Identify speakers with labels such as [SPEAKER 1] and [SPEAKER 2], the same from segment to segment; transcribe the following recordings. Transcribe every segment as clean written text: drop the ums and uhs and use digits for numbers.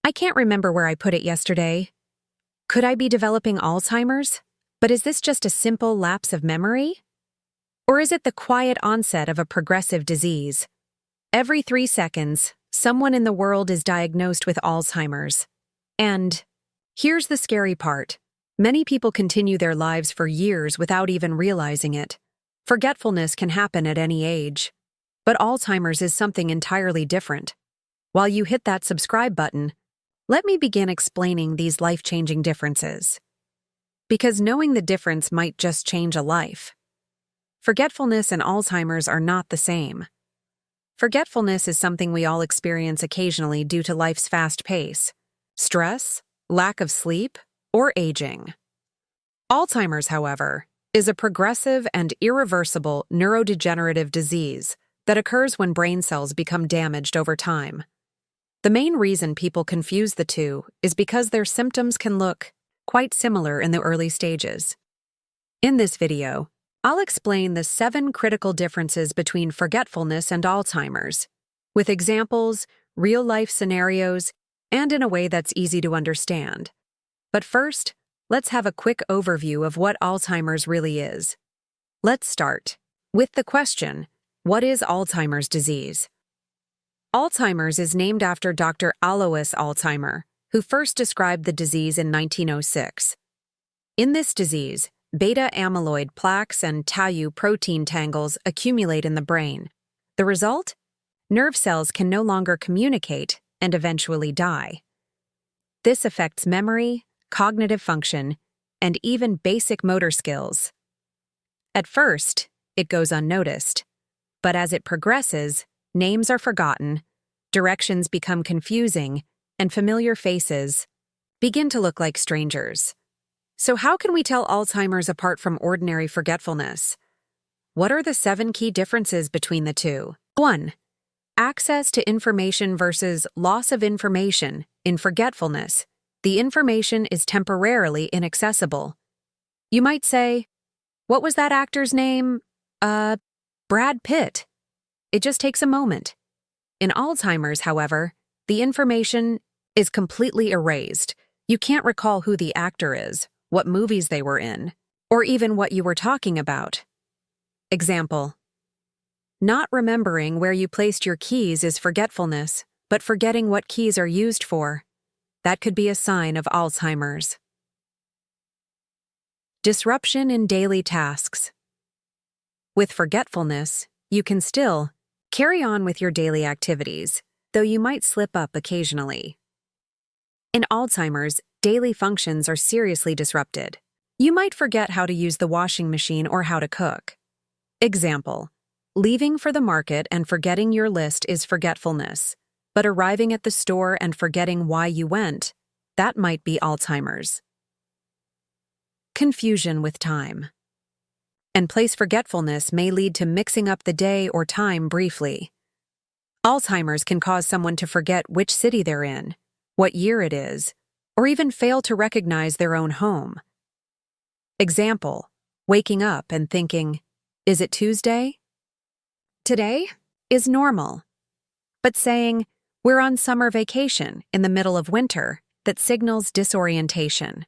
[SPEAKER 1] I can't remember where I put it yesterday. Could I be developing Alzheimer's? But is this just a simple lapse of memory? Or is it the quiet onset of a progressive disease? Every 3 seconds, someone in the world is diagnosed with Alzheimer's. And here's the scary part. Many people continue their lives for years without even realizing it. Forgetfulness can happen at any age. But Alzheimer's is something entirely different. While you hit that subscribe button, let me begin explaining these life-changing differences. Because knowing the difference might just change a life. Forgetfulness and Alzheimer's are not the same. Forgetfulness is something we all experience occasionally due to life's fast pace, stress, lack of sleep, or aging. Alzheimer's, however, is a progressive and irreversible neurodegenerative disease that occurs when brain cells become damaged over time. The main reason people confuse the two is because their symptoms can look quite similar in the early stages. In this video, I'll explain the 7 critical differences between forgetfulness and Alzheimer's, with examples, real-life scenarios, and in a way that's easy to understand. But first, let's have a quick overview of what Alzheimer's really is. Let's start with the question, what is Alzheimer's disease? Alzheimer's is named after Dr. Alois Alzheimer, who first described the disease in 1906. In this disease, beta-amyloid plaques and tau protein tangles accumulate in the brain. The result? Nerve cells can no longer communicate and eventually die. This affects memory, cognitive function, and even basic motor skills. At first, it goes unnoticed, but as it progresses, names are forgotten, directions become confusing, and familiar faces begin to look like strangers. So how can we tell Alzheimer's apart from ordinary forgetfulness? What are the 7 key differences between the two? 1. Access to information versus loss of information. In forgetfulness, the information is temporarily inaccessible. You might say, what was that actor's name? Brad Pitt. It just takes a moment. In Alzheimer's, however, the information is completely erased. You can't recall who the actor is, what movies they were in, or even what you were talking about. Example: not remembering where you placed your keys is forgetfulness, but forgetting what keys are used for. That could be a sign of Alzheimer's. Disruption in daily tasks. With forgetfulness, you can still carry on with your daily activities, though you might slip up occasionally. In Alzheimer's, daily functions are seriously disrupted. You might forget how to use the washing machine or how to cook. Example: leaving for the market and forgetting your list is forgetfulness, but arriving at the store and forgetting why you went, that might be Alzheimer's. Confusion with time and place forgetfulness may lead to mixing up the day or time briefly. Alzheimer's can cause someone to forget which city they're in, what year it is, or even fail to recognize their own home. Example: waking up and thinking, is it Tuesday? Today is normal. But saying, we're on summer vacation in the middle of winter, that signals disorientation.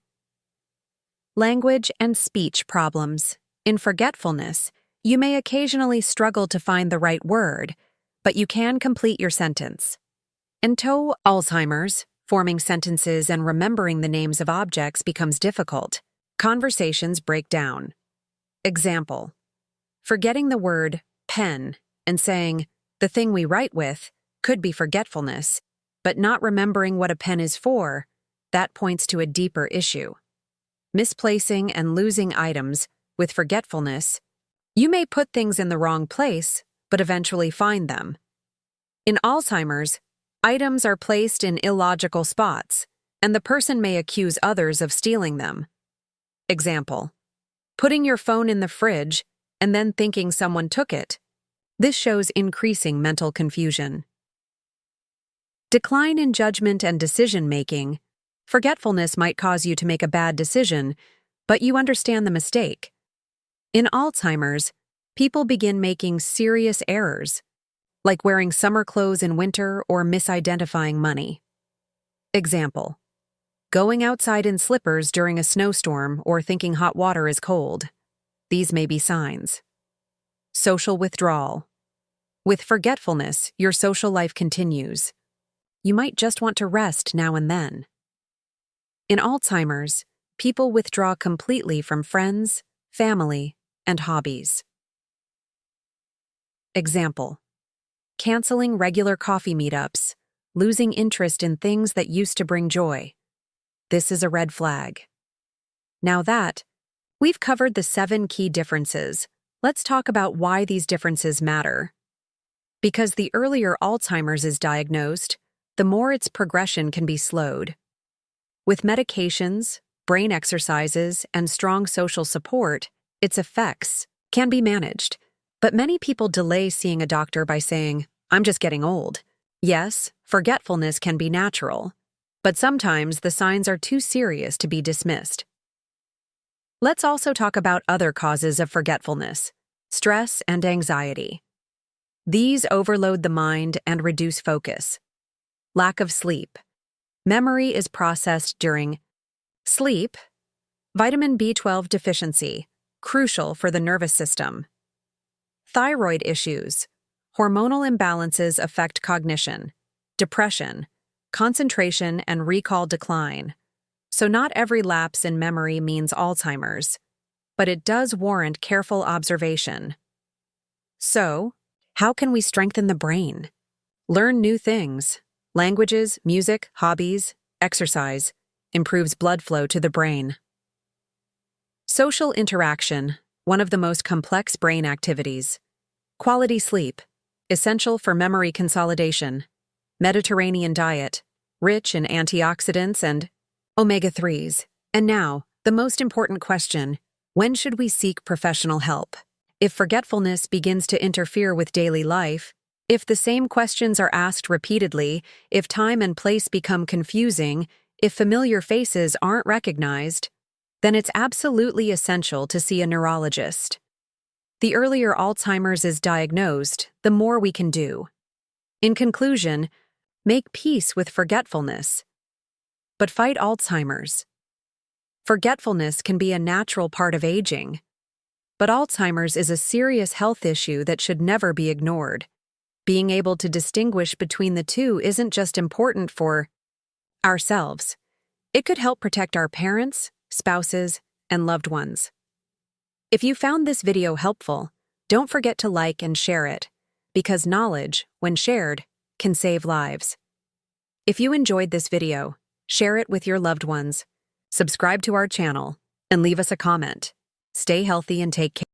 [SPEAKER 1] Language and speech problems. In forgetfulness, you may occasionally struggle to find the right word, but you can complete your sentence. In Alzheimer's, forming sentences and remembering the names of objects becomes difficult. Conversations break down. Example: forgetting the word pen and saying, the thing we write with, could be forgetfulness, but not remembering what a pen is for, that points to a deeper issue. Misplacing and losing items. With forgetfulness, you may put things in the wrong place, but eventually find them. In Alzheimer's, items are placed in illogical spots, and the person may accuse others of stealing them. Example: putting your phone in the fridge and then thinking someone took it. This shows increasing mental confusion. Decline in judgment and decision-making. Forgetfulness might cause you to make a bad decision, but you understand the mistake. In Alzheimer's, people begin making serious errors, like wearing summer clothes in winter or misidentifying money. Example: going outside in slippers during a snowstorm or thinking hot water is cold. These may be signs. Social withdrawal. With forgetfulness, your social life continues. You might just want to rest now and then. In Alzheimer's, people withdraw completely from friends, family, and hobbies. Example: canceling regular coffee meetups, losing interest in things that used to bring joy. This is a red flag. Now that we've covered the 7 key differences, let's talk about why these differences matter. Because the earlier Alzheimer's is diagnosed, the more its progression can be slowed. With medications, brain exercises, and strong social support, its effects can be managed. But many people delay seeing a doctor by saying, "I'm just getting old." Yes, forgetfulness can be natural, but sometimes the signs are too serious to be dismissed. Let's also talk about other causes of forgetfulness: stress and anxiety. These overload the mind and reduce focus. Lack of sleep. Memory is processed during sleep. Vitamin B12 deficiency, crucial for the nervous system. Thyroid issues. Hormonal imbalances affect cognition, depression, concentration, and recall decline. So not every lapse in memory means Alzheimer's, but it does warrant careful observation. So, how can we strengthen the brain? Learn new things. Languages, music, hobbies, exercise improves blood flow to the brain. Social interaction, one of the most complex brain activities. Quality sleep, essential for memory consolidation. Mediterranean diet, rich in antioxidants and omega-3s. And now, the most important question: when should we seek professional help? If forgetfulness begins to interfere with daily life, if the same questions are asked repeatedly, if time and place become confusing, if familiar faces aren't recognized, then it's absolutely essential to see a neurologist. The earlier Alzheimer's is diagnosed, the more we can do. In conclusion, make peace with forgetfulness, but fight Alzheimer's. Forgetfulness can be a natural part of aging, but Alzheimer's is a serious health issue that should never be ignored. Being able to distinguish between the two isn't just important for ourselves. It could help protect our parents, spouses, and loved ones. If you found this video helpful, don't forget to like and share it, because knowledge, when shared, can save lives. If you enjoyed this video, share it with your loved ones, subscribe to our channel, and leave us a comment. Stay healthy and take care.